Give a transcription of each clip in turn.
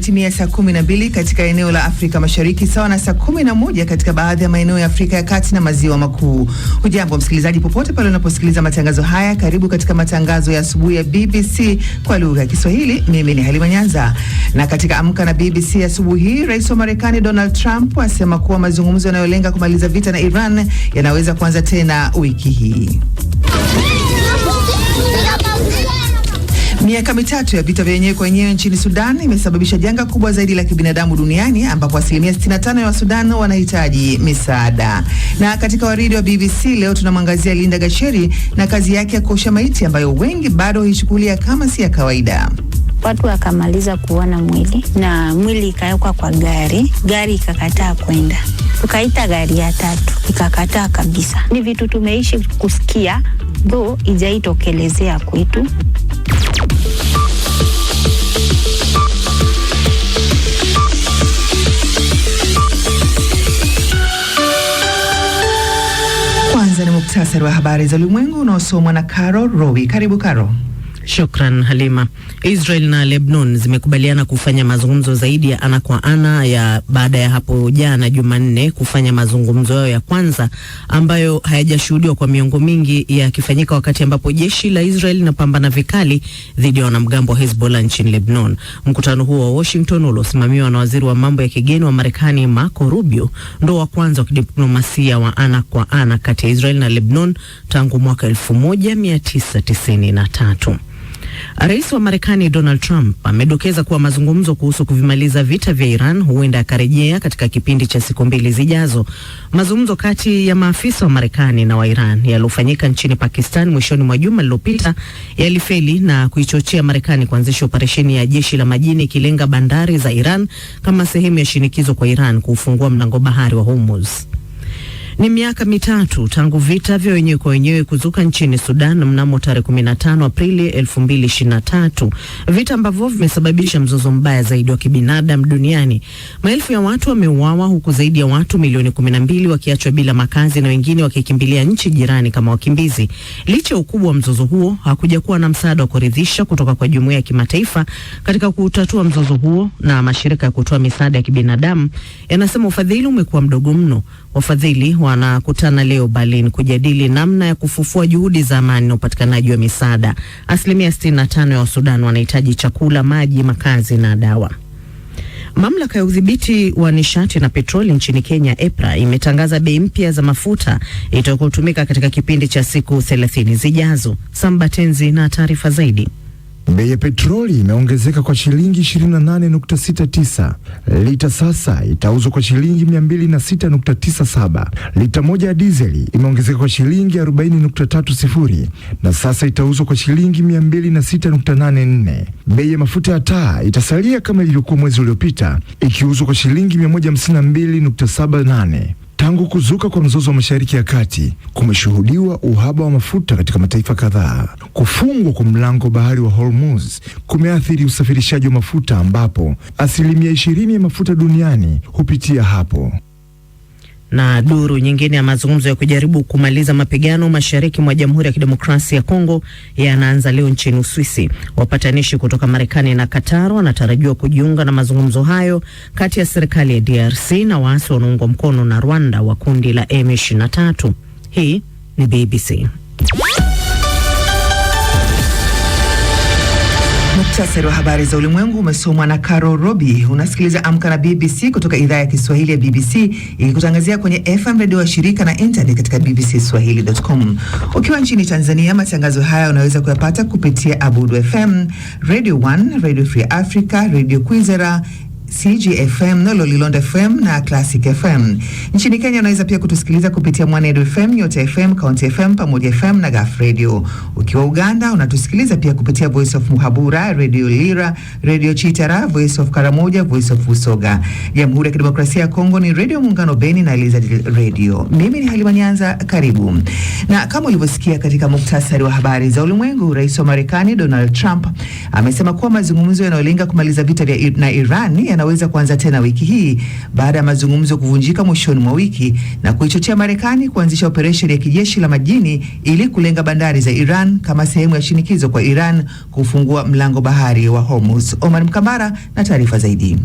Imetimia saa 12 katika eneo la Afrika Mashariki, sawa na saa 11 katika baadhi ya maeneo ya Afrika ya Kati na Maziwa Makuu. Hujambo msikilizaji popote pale unaposikiliza matangazo haya, karibu katika matangazo ya asubuhi ya BBC kwa lugha ya Kiswahili. Mimi ni Halima Nyanza. Na katika Amka na BBC asubuhi hii, Rais wa Marekani Donald Trump asema kuwa mazungumzo yanayolenga kumaliza vita na Iran yanaweza kuanza tena wiki hii. Miaka mitatu ya vita vya wenyewe kwa wenyewe nchini Sudan imesababisha janga kubwa zaidi la kibinadamu duniani, ambapo asilimia 65 ya wa Sudan wanahitaji misaada. Na katika waridi wa BBC leo tunamwangazia Linda Gacheri na kazi yake ya kuosha maiti, ambayo wengi bado huichukulia kama si ya kawaida. Watu wakamaliza kuona mwili na mwili ikawekwa kwa gari ikakataa kwenda. Tukaita gari ya tatu ikakataa kabisa. Ni vitu tumeishi kusikia, though ijaitokelezea kwetu. Kwanza ni muktasari wa habari za ulimwengu unaosomwa na Caro Rowi. Karibu Caro. Shukran Halima. Israel na Lebanon zimekubaliana kufanya mazungumzo zaidi ya ana kwa ana baada ya hapo jana Jumanne kufanya mazungumzo yao ya kwanza ambayo hayajashuhudiwa kwa miongo mingi, yakifanyika wakati ambapo jeshi la Israel linapambana vikali dhidi ya wanamgambo wa Hezbollah nchini Lebanon. Mkutano huo wa Washington uliosimamiwa na waziri wa mambo ya kigeni wa Marekani Marco Rubio ndo wa kwanza wa kidiplomasia wa ana kwa ana kati ya Israel na Lebanon tangu mwaka 1993. Rais wa Marekani Donald Trump amedokeza kuwa mazungumzo kuhusu kuvimaliza vita vya Iran huenda yakarejea katika kipindi cha siku 2 zijazo. Mazungumzo kati ya maafisa wa Marekani na wa Iran yaliyofanyika nchini Pakistan mwishoni mwa juma lililopita yalifeli na kuichochea Marekani kuanzisha operesheni ya jeshi la majini ikilenga bandari za Iran kama sehemu ya shinikizo kwa Iran kufungua mlango bahari wa Hormuz. Ni miaka mitatu tangu vita vya wenyewe kwa wenyewe kuzuka nchini Sudan mnamo tarehe 15 Aprili 2023. Vita ambavyo vimesababisha mzozo mbaya zaidi wa kibinadamu duniani. Maelfu ya watu wameuawa, huku zaidi ya watu milioni 12 wakiachwa bila makazi na wengine wakikimbilia nchi jirani kama wakimbizi. Licha ya ukubwa wa mzozo huo, hakuja kuwa na msaada wa kuridhisha kutoka kwa jumuiya ya kimataifa katika kutatua mzozo huo, na mashirika ya kutoa misaada ya kibinadamu yanasema ufadhili umekuwa mdogo mno. Wafadhili wanakutana leo Berlin kujadili namna ya kufufua juhudi za amani na upatikanaji wa misaada. Asilimia 65 ya Wasudan wanahitaji chakula, maji, makazi na dawa. Mamlaka ya udhibiti wa nishati na petroli nchini Kenya EPRA imetangaza bei mpya za mafuta itakayotumika katika kipindi cha siku 30 zijazo. Sambatenzi na taarifa zaidi. Bei ya petroli imeongezeka kwa shilingi 28.69. Lita sasa itauzwa kwa shilingi 206.97. Lita moja ya dizeli imeongezeka kwa shilingi 40.30 na sasa itauzwa kwa shilingi 206.84. Bei ya mafuta ya taa itasalia kama ilivyokuwa mwezi uliopita, ikiuzwa kwa shilingi 152.78. Tangu kuzuka kwa mzozo wa Mashariki ya Kati, kumeshuhudiwa uhaba wa mafuta katika mataifa kadhaa. Kufungwa kwa mlango bahari wa Hormuz kumeathiri usafirishaji wa mafuta, ambapo asilimia 20 ya mafuta duniani hupitia hapo. Na duru nyingine ya mazungumzo ya kujaribu kumaliza mapigano mashariki mwa Jamhuri ya Kidemokrasia ya Kongo yanaanza leo nchini Uswisi. Wapatanishi kutoka Marekani na Qatar wanatarajiwa kujiunga na mazungumzo hayo kati ya serikali ya DRC na waasi wanaoungwa mkono na Rwanda wa kundi la M23. Hii ni BBC. Muktasari wa habari za ulimwengu umesomwa na Caro Robi. Unasikiliza Amka na BBC kutoka idhaa ya Kiswahili ya BBC, ikikutangazia kwenye FM radio wa shirika na internet katika bbcswahili.com. Ukiwa nchini Tanzania, matangazo haya unaweza kuyapata kupitia Abudu FM, Radio 1, Radio Free Africa, Radio Kwizera, CGFM, Lolilonda FM na Classic FM. Nchini Kenya unaweza pia kutusikiliza kupitia Mwanedu FM, Nyota FM, County FM, Pamoja FM na Gaf Radio. Ukiwa Uganda unatusikiliza pia kupitia Voice of Muhabura, Radio Lira, Radio Chitara, Voice of Karamoja, Voice of Usoga. Jamhuri ya Kidemokrasia ya Kongo ni Radio Muungano Beni na Elizabeth Radio. Mimi ni Halima Nyanza, karibu. Na kama ulivyosikia katika muktasari wa habari za ulimwengu, Rais wa Marekani Donald Trump amesema kuwa mazungumzo yanayolenga kumaliza vita na Iran yanaweza kuanza tena wiki hii baada ya mazungumzo kuvunjika mwishoni mwa wiki na kuichochea Marekani kuanzisha operesheni ya kijeshi la majini ili kulenga bandari za Iran Lebanon kama sehemu ya shinikizo kwa Iran kufungua mlango bahari wa Hormuz. Omar Mkambara na taarifa zaidi.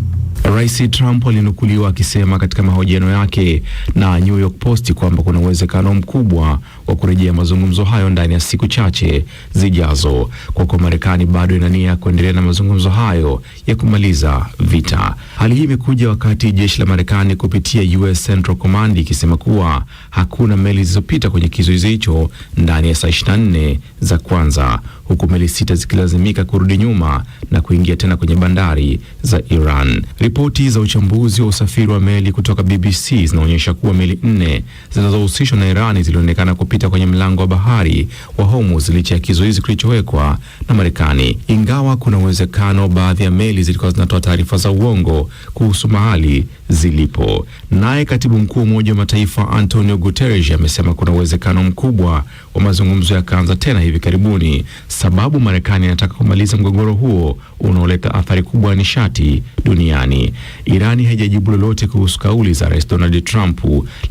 Rais Trump alinukuliwa akisema katika mahojiano yake na New York Post kwamba kuna uwezekano mkubwa wa kurejea mazungumzo hayo ndani ya siku chache zijazo, kwa kuwa Marekani bado ina nia kuendelea na mazungumzo hayo ya kumaliza vita. Hali hii imekuja wakati jeshi la Marekani kupitia US Central Command ikisema kuwa hakuna meli zilizopita kwenye kizuizi hicho ndani ya saa 24 za kwanza, huku meli 6 zikilazimika kurudi nyuma na kuingia tena kwenye bandari za Iran. Ripoti za uchambuzi wa usafiri wa meli kutoka BBC zinaonyesha kuwa meli 4 zinazohusishwa na Iran zilionekana kupita kwenye mlango wa bahari wa Hormuz licha ya kizuizi kilichowekwa na Marekani, ingawa kuna uwezekano baadhi ya meli zilikuwa zinatoa taarifa za uongo kuhusu mahali zilipo. Naye katibu mkuu wa Umoja wa Mataifa Antonio Guterres amesema kuna uwezekano mkubwa wa mazungumzo yakaanza tena hivi karibuni, sababu Marekani inataka kumaliza mgogoro huo unaoleta athari kubwa ya nishati duniani. Irani haijajibu lolote kuhusu kauli za Rais Donald Trump,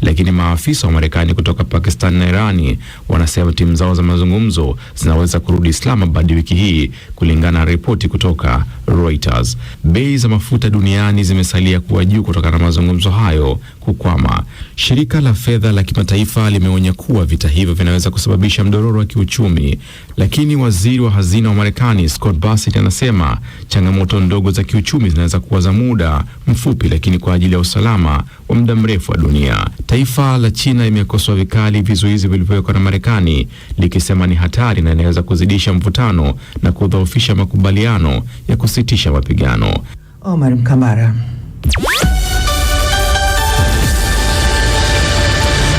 lakini maafisa wa Marekani kutoka Pakistan na Irani wanasema timu zao za mazungumzo zinaweza kurudi Islamabad wiki hii, kulingana na ripoti kutoka Reuters. Bei za mafuta duniani zimesalia kuwa juu kutokana na mazungumzo hayo kukwama. Shirika la fedha la kimataifa limeonya kuwa vita hivyo vinaweza kusababisha mdororo wa kiuchumi, lakini waziri wa hazina wa Marekani Scott Bassett anasema changamoto ndogo za kiuchumi zinaweza kuwa za muda mfupi, lakini kwa ajili ya usalama wa muda mrefu wa dunia. Taifa la China imekosoa vikali vizuizi vilivyowekwa na Marekani, likisema ni hatari na inaweza kuzidisha mvutano na kudhoofisha makubaliano ya kusitisha mapigano. Omar Mkambara.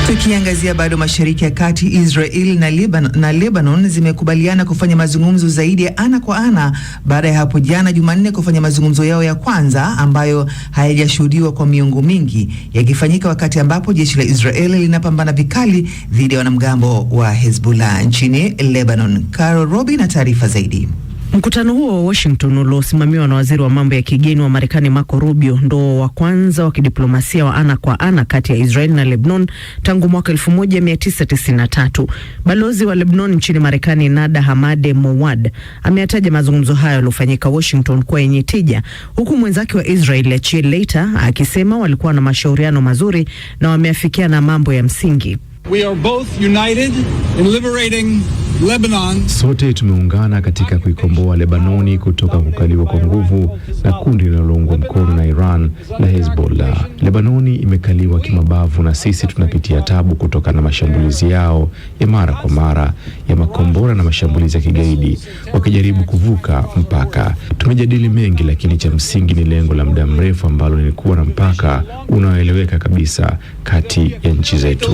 Tukiangazia bado Mashariki ya Kati, Israel na Lebanon zimekubaliana kufanya mazungumzo zaidi ya ana kwa ana baada ya hapo jana Jumanne kufanya mazungumzo yao ya kwanza ambayo hayajashuhudiwa kwa miongo mingi, yakifanyika wakati ambapo jeshi la Israel linapambana vikali dhidi ya wanamgambo wa Hezbollah nchini Lebanon. Carol Robi na taarifa zaidi. Mkutano huo wa Washington uliosimamiwa na waziri wa mambo ya kigeni wa Marekani Marco Rubio ndo wa kwanza wa kidiplomasia wa ana kwa ana kati ya Israel na Lebanon tangu mwaka 1993. Balozi wa Lebanon nchini Marekani Nada Hamade Mowad ameyataja mazungumzo hayo yaliyofanyika Washington kwa yenye tija, huku mwenzake wa Israel Yair Lapid akisema walikuwa na mashauriano mazuri na wameafikiana mambo ya msingi. We are both united in liberating Lebanon. Sote tumeungana katika kuikomboa Lebanoni kutoka kukaliwa kwa nguvu na kundi linaloungwa mkono na Iran la Hezbollah. Lebanoni imekaliwa kimabavu na sisi tunapitia tabu kutoka na mashambulizi yao ya mara kwa mara ya makombora na mashambulizi ya kigaidi wakijaribu kuvuka mpaka. Tumejadili mengi, lakini cha msingi ni lengo la muda mrefu ambalo ni kuwa na mpaka unaoeleweka kabisa kati ya nchi zetu.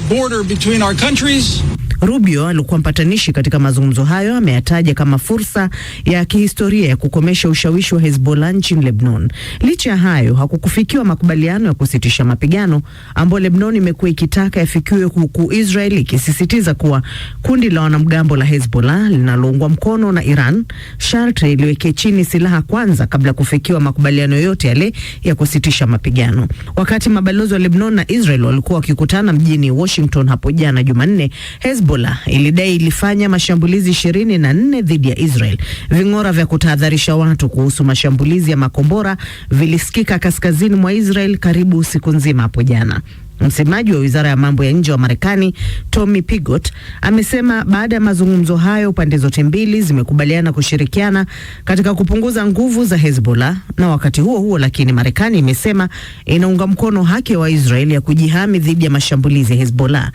Border between our countries. Rubio alikuwa mpatanishi katika mazungumzo hayo ameyataja kama fursa ya kihistoria ya kukomesha ushawishi wa Hezbollah nchini Lebanon. Licha ya hayo, hakukufikiwa makubaliano ya kusitisha mapigano ambayo Lebanon imekuwa ikitaka yafikiwe, huku Israel ikisisitiza kuwa kundi la wanamgambo la Hezbollah linaloungwa mkono na Iran sharti liweke chini silaha kwanza kabla kufikiwa makubaliano yote yale ya kusitisha mapigano. Wakati mabalozi wa Lebanon na Israel walikuwa wakikutana mjini Washington hapo jana Jumanne, Hezbollah ilidai ilifanya mashambulizi 24 dhidi ya Israel. Ving'ora vya kutahadharisha watu kuhusu mashambulizi ya makombora vilisikika kaskazini mwa Israel karibu usiku nzima hapo jana. Msemaji wa Wizara ya Mambo ya Nje wa Marekani Tommy Pigott amesema baada ya mazungumzo hayo pande zote mbili zimekubaliana kushirikiana katika kupunguza nguvu za Hezbollah, na wakati huo huo lakini Marekani imesema inaunga mkono haki wa Israel ya kujihami dhidi ya mashambulizi ya Hezbollah.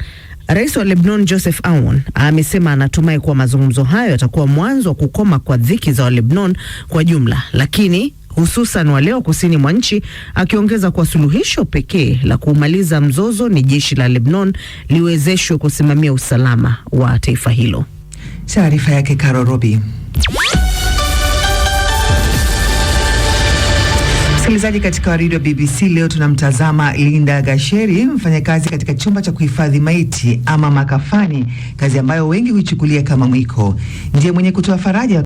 Rais wa Lebanon Joseph Aoun amesema anatumai kuwa mazungumzo hayo yatakuwa mwanzo wa kukoma kwa dhiki za Lebanon kwa jumla, lakini hususan wale wa kusini mwa nchi, akiongeza kwa suluhisho pekee la kumaliza mzozo ni jeshi la Lebanon liwezeshwe kusimamia usalama wa taifa hilo. Taarifa yake Carol Robi. Msikilizaji, katika redio BBC leo tunamtazama Linda Gasheri, mfanyakazi katika chumba cha kuhifadhi maiti ama makafani, kazi ambayo wengi huichukulia kama mwiko. Ndiye mwenye kutoa faraja